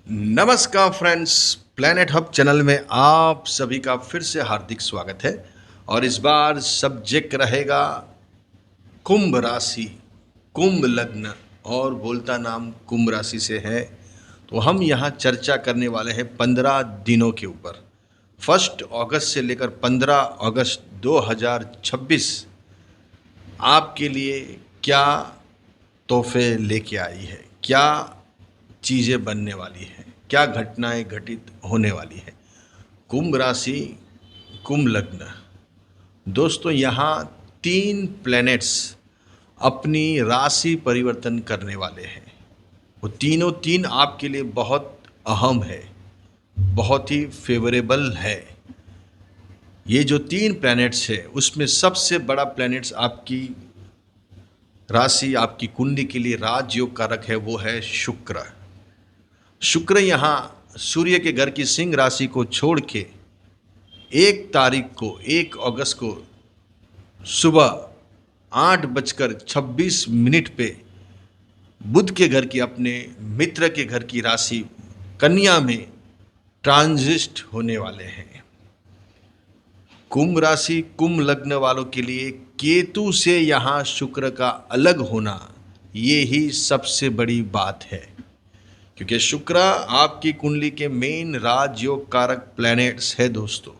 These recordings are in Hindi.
नमस्कार फ्रेंड्स, प्लैनेट हब चैनल में आप सभी का फिर से हार्दिक स्वागत है। और इस बार सब्जेक्ट रहेगा कुंभ राशि, कुंभ लग्न और बोलता नाम कुंभ राशि से है। तो हम यहाँ चर्चा करने वाले हैं 15 दिनों के ऊपर। 1 अगस्त से लेकर 15 अगस्त 2026 आपके लिए क्या तोहफे लेके आई है, क्या चीज़ें बनने वाली हैं, क्या घटनाएं घटित होने वाली है। कुंभ राशि, कुंभ लग्न दोस्तों, यहाँ 3 प्लैनेट्स अपनी राशि परिवर्तन करने वाले हैं। वो तीनों तीन आपके लिए बहुत अहम है, बहुत ही फेवरेबल है। ये जो 3 प्लैनेट्स है उसमें सबसे बड़ा प्लैनेट्स आपकी राशि, आपकी कुंडली के लिए राजयोग कारक है, वो है शुक्र। शुक्र यहाँ सूर्य के घर की सिंह राशि को छोड़ के 1 अगस्त को सुबह 8:26 पे बुध के घर की, अपने मित्र के घर की राशि कन्या में ट्रांजिट होने वाले हैं। कुंभ राशि, कुंभ लग्न वालों के लिए केतु से यहाँ शुक्र का अलग होना, ये ही सबसे बड़ी बात है, क्योंकि शुक्र आपकी कुंडली के मेन राजयोग कारक प्लैनेट्स है दोस्तों।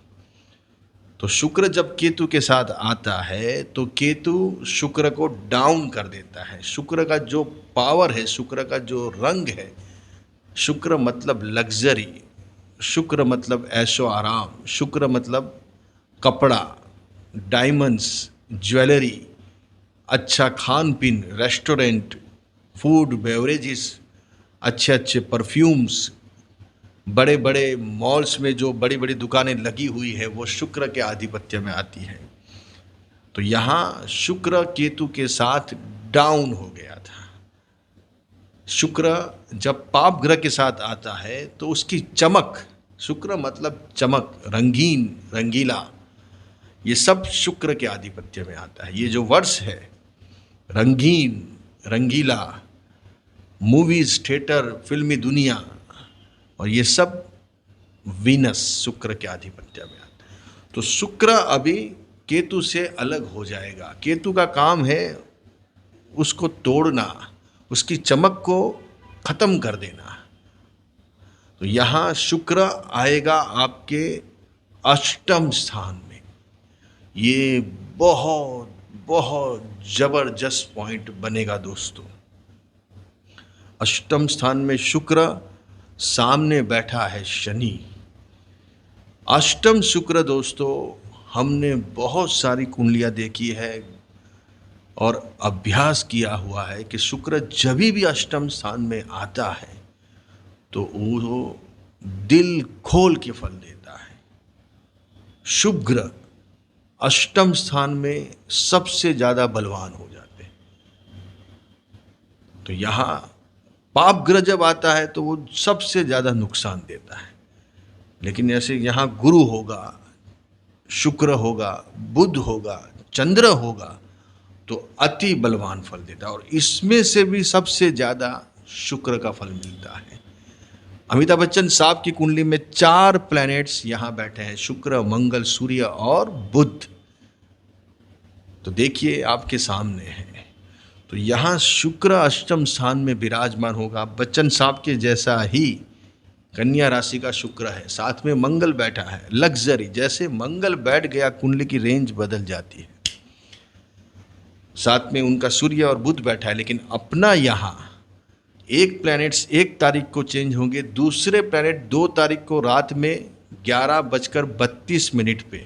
तो शुक्र जब केतु के साथ आता है तो केतु शुक्र को डाउन कर देता है। शुक्र का जो पावर है, शुक्र का जो रंग है, शुक्र मतलब लग्जरी, शुक्र मतलब ऐशो आराम, शुक्र मतलब कपड़ा, डायमंड्स, ज्वेलरी, अच्छा खान पीन, रेस्टोरेंट, फूड, बेवरेजेस, अच्छे अच्छे परफ्यूम्स, बड़े बड़े मॉल्स में जो बड़ी बड़ी दुकानें लगी हुई है वो शुक्र के आधिपत्य में आती है। तो यहाँ शुक्र केतु के साथ डाउन हो गया था। शुक्र जब पाप ग्रह के साथ आता है तो उसकी चमक, शुक्र मतलब चमक, रंगीन, रंगीला, ये सब शुक्र के आधिपत्य में आता है। ये जो वर्ष है, रंगीन, रंगीला, मूवीज, थिएटर, फिल्मी दुनिया, और ये सब वीनस, शुक्र के आधिपत्य में आता है। तो शुक्र अभी केतु से अलग हो जाएगा। केतु का काम है उसको तोड़ना, उसकी चमक को खत्म कर देना। तो यहाँ शुक्र आएगा आपके अष्टम स्थान में। ये बहुत बहुत जबरदस्त पॉइंट बनेगा दोस्तों। अष्टम स्थान में शुक्र, सामने बैठा है शनि। अष्टम शुक्र दोस्तों, हमने बहुत सारी कुंडलियां देखी है और अभ्यास किया हुआ है कि शुक्र जब भी अष्टम स्थान में आता है तो वो दिल खोल के फल देता है। शुभ ग्रह अष्टम स्थान में सबसे ज्यादा बलवान हो जाते हैं। तो यहाँ पाप ग्रह जब आता है तो वो सबसे ज्यादा नुकसान देता है। लेकिन ऐसे यहाँ गुरु होगा, शुक्र होगा, बुध होगा, चंद्र होगा तो अति बलवान फल देता है। और इसमें से भी सबसे ज्यादा शुक्र का फल मिलता है। अमिताभ बच्चन साहब की कुंडली में 4 प्लैनेट्स यहाँ बैठे हैं, शुक्र, मंगल, सूर्य और बुध। तो देखिए आपके सामने है। तो यहाँ शुक्र अष्टम स्थान में विराजमान होगा। बच्चन साहब के जैसा ही कन्या राशि का शुक्र है, साथ में मंगल बैठा है, लग्जरी। जैसे मंगल बैठ गया कुंडली की रेंज बदल जाती है। साथ में उनका सूर्य और बुध बैठा है। लेकिन अपना यहाँ एक प्लैनेट्स 1 तारीख को चेंज होंगे, दूसरे प्लैनेट 2 तारीख को रात में 11:32 पे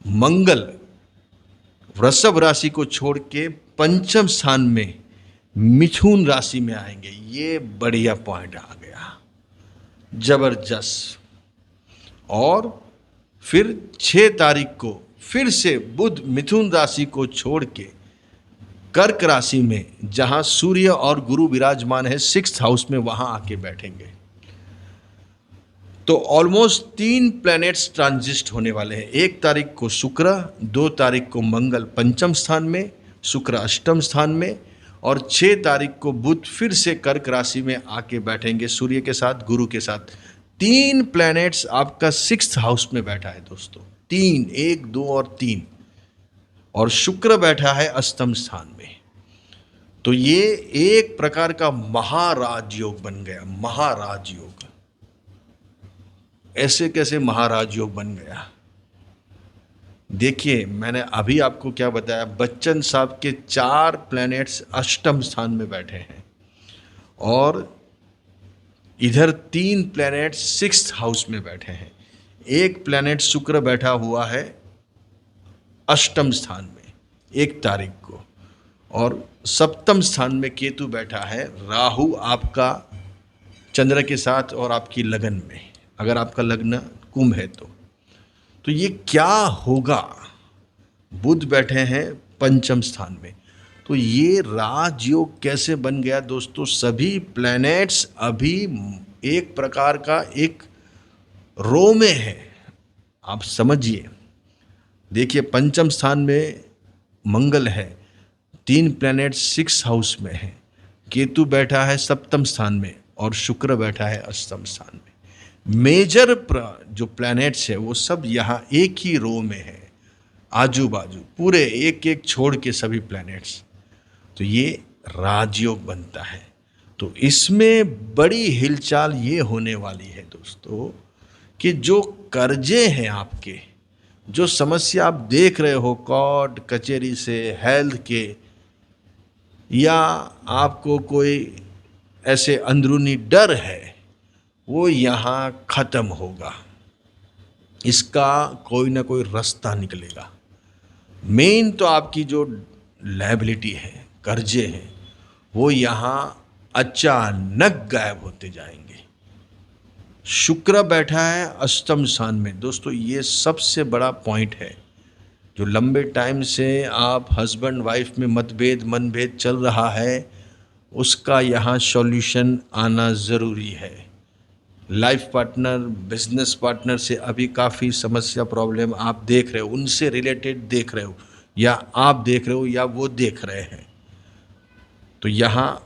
मंगल वृषभ राशि को छोड़ के पंचम स्थान में मिथुन राशि में आएंगे। ये बढ़िया पॉइंट आ गया, जबरदस्त। और फिर 6 तारीख को फिर से बुध मिथुन राशि को छोड़ के कर्क राशि में, जहां सूर्य और गुरु विराजमान है 6th हाउस में, वहां आके बैठेंगे। तो ऑलमोस्ट 3 प्लैनेट्स ट्रांजिट होने वाले हैं। 1 तारीख को शुक्र, 2 तारीख को मंगल पंचम स्थान में, शुक्र अष्टम स्थान में, और 6 तारीख को बुध फिर से कर्क राशि में आके बैठेंगे सूर्य के साथ, गुरु के साथ। 3 प्लैनेट्स आपका 6th हाउस में बैठा है दोस्तों, 3, 1, 2 और 3। और शुक्र बैठा है अष्टम स्थान में। तो ये एक प्रकार का महाराज योग बन गया, महाराज योग। ऐसे कैसे महाराज योग बन गया? देखिए, मैंने अभी आपको क्या बताया, बच्चन साहब के 4 प्लैनेट्स अष्टम स्थान में बैठे हैं और इधर 3 प्लैनेट्स 6th हाउस में बैठे हैं। एक प्लैनेट शुक्र बैठा हुआ है अष्टम स्थान में 1 तारीख को, और सप्तम स्थान में केतु बैठा है, राहु आपका चंद्र के साथ और आपकी लगन में, अगर आपका लग्न कुंभ है तो ये क्या होगा? बुध बैठे हैं पंचम स्थान में, तो ये राजयोग कैसे बन गया दोस्तों? सभी प्लैनेट्स अभी एक प्रकार का एक रो में है, आप समझिए। देखिए, पंचम स्थान में मंगल है, 3 प्लैनेट 6 हाउस में है, केतु बैठा है सप्तम स्थान में और शुक्र बैठा है अष्टम स्थान में। मेजर जो प्लैनेट्स है वो सब यहाँ एक ही रो में है, आजू बाजू पूरे एक एक छोड़ के सभी प्लैनेट्स। तो ये राजयोग बनता है। तो इसमें बड़ी हिलचाल ये होने वाली है दोस्तों कि जो कर्जे हैं आपके, जो समस्या आप देख रहे हो कोर्ट कचहरी से, हेल्थ के, या आपको कोई ऐसे अंदरूनी डर है, वो यहाँ खत्म होगा। इसका कोई ना कोई रास्ता निकलेगा। मेन तो आपकी जो लायबिलिटी है, कर्जे हैं, वो यहाँ अचानक गायब होते जाएंगे। शुक्र बैठा है अष्टम स्थान में दोस्तों, ये सबसे बड़ा पॉइंट है। जो लंबे टाइम से आप हस्बैंड वाइफ में मतभेद मनभेद चल रहा है, उसका यहाँ सॉल्यूशन आना ज़रूरी है। लाइफ पार्टनर, बिजनेस पार्टनर से अभी काफ़ी समस्या प्रॉब्लम आप देख रहे हो, उनसे रिलेटेड देख रहे हो, या आप देख रहे हो या वो देख रहे हैं, तो यहाँ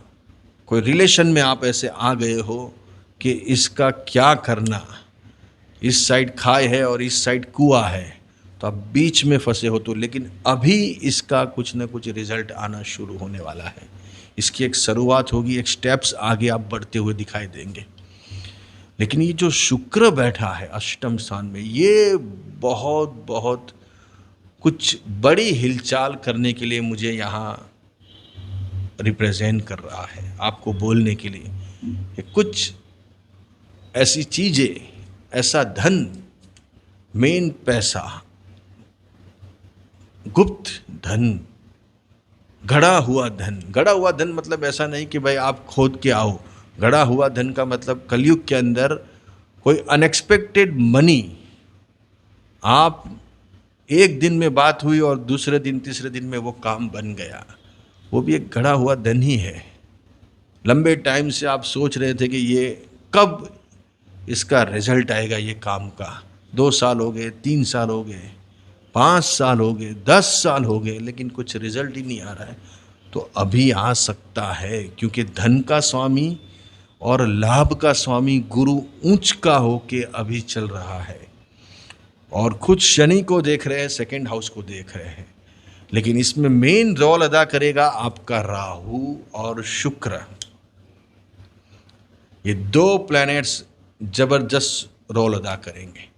कोई रिलेशन में आप ऐसे आ गए हो कि इसका क्या करना, इस साइड खाई है और इस साइड कुआं है, तो आप बीच में फंसे हो। तो लेकिन अभी इसका कुछ ना कुछ रिजल्ट आना शुरू होने वाला है। इसकी एक शुरुआत होगी, एक स्टेप्स आगे आप बढ़ते हुए दिखाई देंगे। लेकिन ये जो शुक्र बैठा है अष्टम स्थान में, ये बहुत बहुत कुछ बड़ी हिलचाल करने के लिए मुझे यहाँ रिप्रेजेंट कर रहा है, आपको बोलने के लिए कि कुछ ऐसी चीज़ें, ऐसा धन, मेन पैसा, गुप्त धन, गड़ा हुआ धन। गड़ा हुआ धन मतलब ऐसा नहीं कि भाई आप खोद के आओ। गड़ा हुआ धन का मतलब कलयुग के अंदर कोई अनएक्सपेक्टेड मनी, आप एक दिन में बात हुई और दूसरे दिन तीसरे दिन में वो काम बन गया, वो भी एक गड़ा हुआ धन ही है। लंबे टाइम से आप सोच रहे थे कि ये कब इसका रिजल्ट आएगा, ये काम का 2 साल हो गए, 3 साल हो गए, 5 साल हो गए, 10 साल हो गए, लेकिन कुछ रिजल्ट ही नहीं आ रहा है। तो अभी आ सकता है, क्योंकि धन का स्वामी और लाभ का स्वामी गुरु ऊंच का होके अभी चल रहा है, और खुद शनि को देख रहे हैं, 2nd हाउस को देख रहे हैं। लेकिन इसमें मेन रोल अदा करेगा आपका राहु और शुक्र। ये 2 प्लैनेट्स जबरदस्त रोल अदा करेंगे।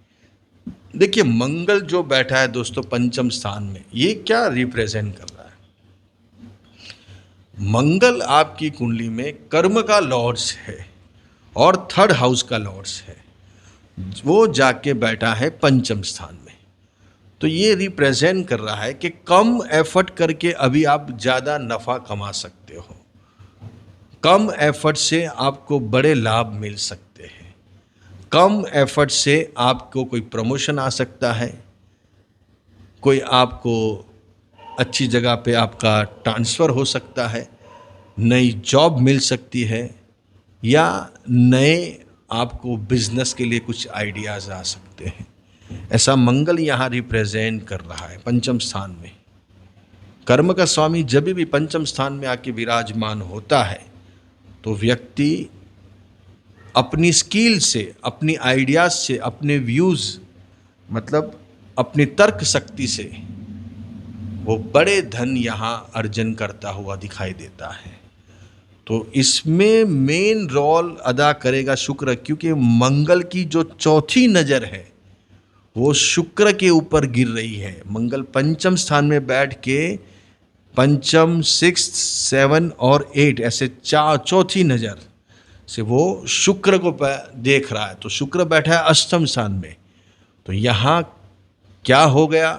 देखिए, मंगल जो बैठा है दोस्तों पंचम स्थान में, ये क्या रिप्रेजेंट कर रहा है? मंगल आपकी कुंडली में कर्म का लॉर्ड्स है और 3rd हाउस का लॉर्ड्स है, वो जाके बैठा है पंचम स्थान में। तो ये रिप्रेजेंट कर रहा है कि कम एफर्ट करके अभी आप ज़्यादा नफ़ा कमा सकते हो, कम एफर्ट से आपको बड़े लाभ मिल सकते हैं, कम एफर्ट से आपको कोई प्रमोशन आ सकता है, कोई आपको अच्छी जगह पे आपका ट्रांसफ़र हो सकता है, नई जॉब मिल सकती है, या नए आपको बिजनेस के लिए कुछ आइडियाज़ आ सकते हैं। ऐसा मंगल यहाँ रिप्रेजेंट कर रहा है पंचम स्थान में। कर्म का स्वामी जब भी पंचम स्थान में आके विराजमान होता है तो व्यक्ति अपनी स्किल से, अपनी आइडियाज से, अपने व्यूज मतलब अपनी तर्क शक्ति से वो बड़े धन यहाँ अर्जन करता हुआ दिखाई देता है। तो इसमें मेन रोल अदा करेगा शुक्र, क्योंकि मंगल की जो चौथी नज़र है वो शुक्र के ऊपर गिर रही है। मंगल पंचम स्थान में बैठ के पंचम, सिक्स्थ, 7 और 8 ऐसे चौथी नज़र से वो शुक्र को देख रहा है। तो शुक्र बैठा है अष्टम स्थान में। तो यहाँ क्या हो गया,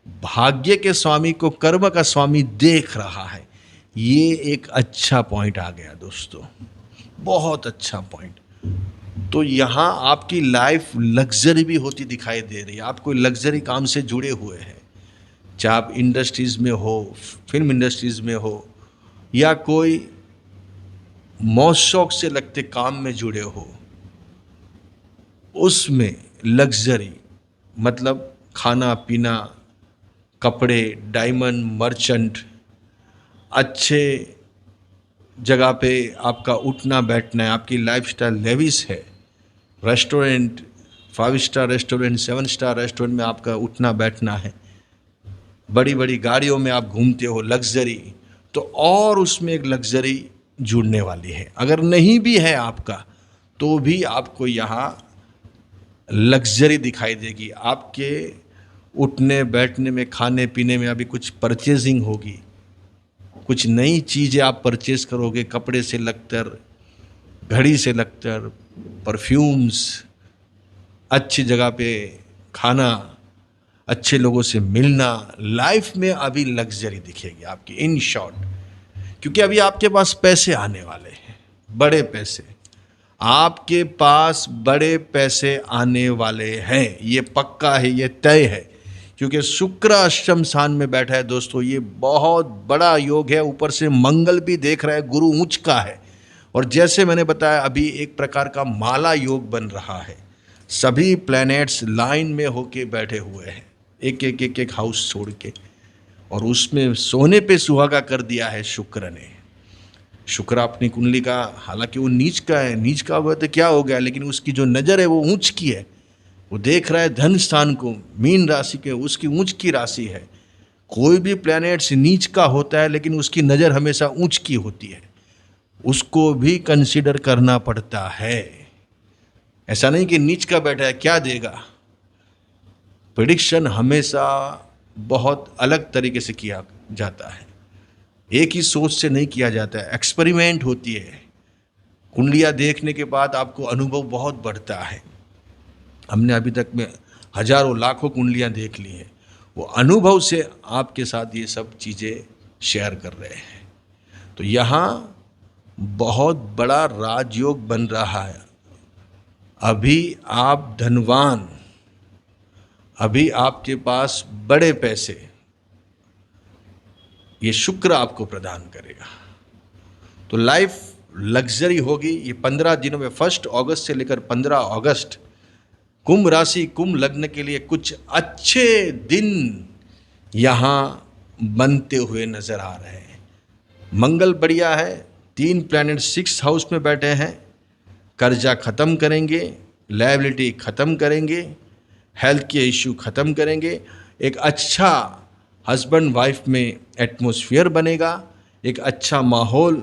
भाग्य के स्वामी को कर्म का स्वामी देख रहा है। ये एक अच्छा पॉइंट आ गया दोस्तों, बहुत अच्छा पॉइंट। तो यहाँ आपकी लाइफ लग्जरी भी होती दिखाई दे रही है। आप कोई लग्जरी काम से जुड़े हुए हैं, चाहे आप इंडस्ट्रीज़ में हो, फिल्म इंडस्ट्रीज़ में हो, या कोई मौज शौक से लगते काम में जुड़े हो, उसमें लग्जरी मतलब खाना पीना, कपड़े, डायमंड, मर्चेंट, अच्छे जगह पे आपका उठना बैठना है, आपकी लाइफस्टाइल लेविश है, restaurant, 5 star restaurant, 7 star restaurant में आपका उठना बैठना है, बड़ी बड़ी गाड़ियों में आप घूमते हो, लग्जरी। तो और उसमें एक लग्जरी जुड़ने वाली है। अगर नहीं भी है आपका तो भी आपको यहाँ लग्जरी दिखाई देगी। आपके उठने बैठने में, खाने पीने में अभी कुछ परचेजिंग होगी, कुछ नई चीज़ें आप परचेज करोगे, कपड़े से लगकर, घड़ी से लगकर, परफ्यूम्स, अच्छी जगह पे खाना, अच्छे लोगों से मिलना, लाइफ में अभी लग्जरी दिखेगी आपकी। इन शॉर्ट, क्योंकि अभी आपके पास पैसे आने वाले हैं, बड़े पैसे आपके पास, बड़े पैसे आने वाले हैं, ये पक्का है, ये तय है। क्योंकि शुक्र अष्टम स्थान में बैठा है दोस्तों, ये बहुत बड़ा योग है। ऊपर से मंगल भी देख रहा है, गुरु उच्च का है। और जैसे मैंने बताया अभी एक प्रकार का माला योग बन रहा है, सभी प्लैनेट्स लाइन में होके बैठे हुए हैं, एक एक एक एक हाउस छोड़ के, और उसमें सोने पे सुहागा कर दिया है शुक्र ने। शुक्र अपनी कुंडली का, हालांकि वो नीच का है, नीच का हुआ तो क्या हो गया, लेकिन उसकी जो नज़र है वो ऊंच की है। वो देख रहा है धन स्थान को, मीन राशि के, उसकी ऊंच की राशि है। कोई भी प्लैनेट्स नीच का होता है लेकिन उसकी नज़र हमेशा ऊंच की होती है, उसको भी कंसीडर करना पड़ता है। ऐसा नहीं कि नीच का बैठा है क्या देगा। प्रेडिक्शन हमेशा बहुत अलग तरीके से किया जाता है, एक ही सोच से नहीं किया जाता है, एक्सपेरिमेंट होती है। कुंडलियाँ देखने के बाद आपको अनुभव बहुत बढ़ता है। हमने अभी तक में हजारों लाखों कुंडलियाँ देख ली हैं, वो अनुभव से आपके साथ ये सब चीज़ें शेयर कर रहे हैं। तो यहाँ बहुत बड़ा राजयोग बन रहा है। अभी आप धनवान, अभी आपके पास बड़े पैसे ये शुक्र आपको प्रदान करेगा। तो लाइफ लग्जरी होगी। ये 15 दिनों में 1 अगस्त से लेकर 15 अगस्त कुंभ राशि, कुंभ लग्न के लिए कुछ अच्छे दिन यहाँ बनते हुए नजर आ रहे हैं। मंगल बढ़िया है, 3 प्लैनेट 6th हाउस में बैठे हैं, कर्जा खत्म करेंगे, लायबिलिटी खत्म करेंगे, हेल्थ के इश्यू खत्म करेंगे, एक अच्छा हस्बैंड वाइफ में एटमॉस्फेयर बनेगा, एक अच्छा माहौल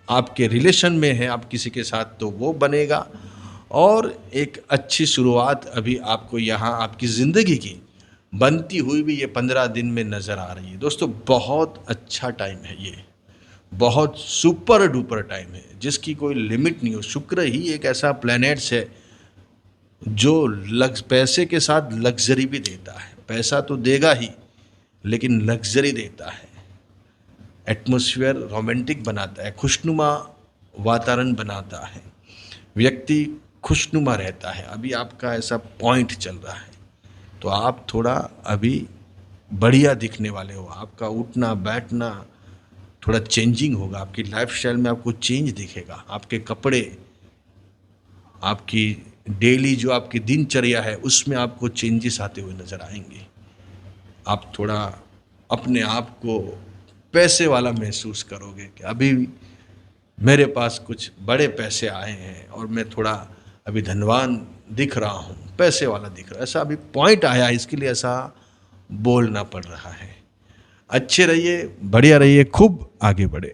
आपके रिलेशन में है आप किसी के साथ तो वो बनेगा, और एक अच्छी शुरुआत अभी आपको यहाँ आपकी ज़िंदगी की बनती हुई भी ये 15 दिन में नज़र आ रही है। दोस्तों बहुत अच्छा टाइम है ये, बहुत सुपर डुपर टाइम है जिसकी कोई लिमिट नहीं हो। शुक्र ही एक ऐसा प्लैनेट्स है जो पैसे के साथ लग्जरी भी देता है। पैसा तो देगा ही लेकिन लग्जरी देता है, एटमॉस्फेयर रोमांटिक बनाता है, खुशनुमा वातावरण बनाता है, व्यक्ति खुशनुमा रहता है। अभी आपका ऐसा पॉइंट चल रहा है तो आप थोड़ा अभी बढ़िया दिखने वाले हो। आपका उठना बैठना थोड़ा चेंजिंग होगा, आपकी लाइफस्टाइल में आपको चेंज दिखेगा, आपके कपड़े, आपकी डेली जो आपकी दिनचर्या है उसमें आपको चेंजेस आते हुए नज़र आएंगे। आप थोड़ा अपने आप को पैसे वाला महसूस करोगे कि अभी मेरे पास कुछ बड़े पैसे आए हैं और मैं थोड़ा अभी धनवान दिख रहा हूँ, पैसे वाला दिख रहा है, ऐसा अभी पॉइंट आया, इसके लिए ऐसा बोलना पड़ रहा है। अच्छे रहिए, बढ़िया रहिए, खूब आगे बढ़े।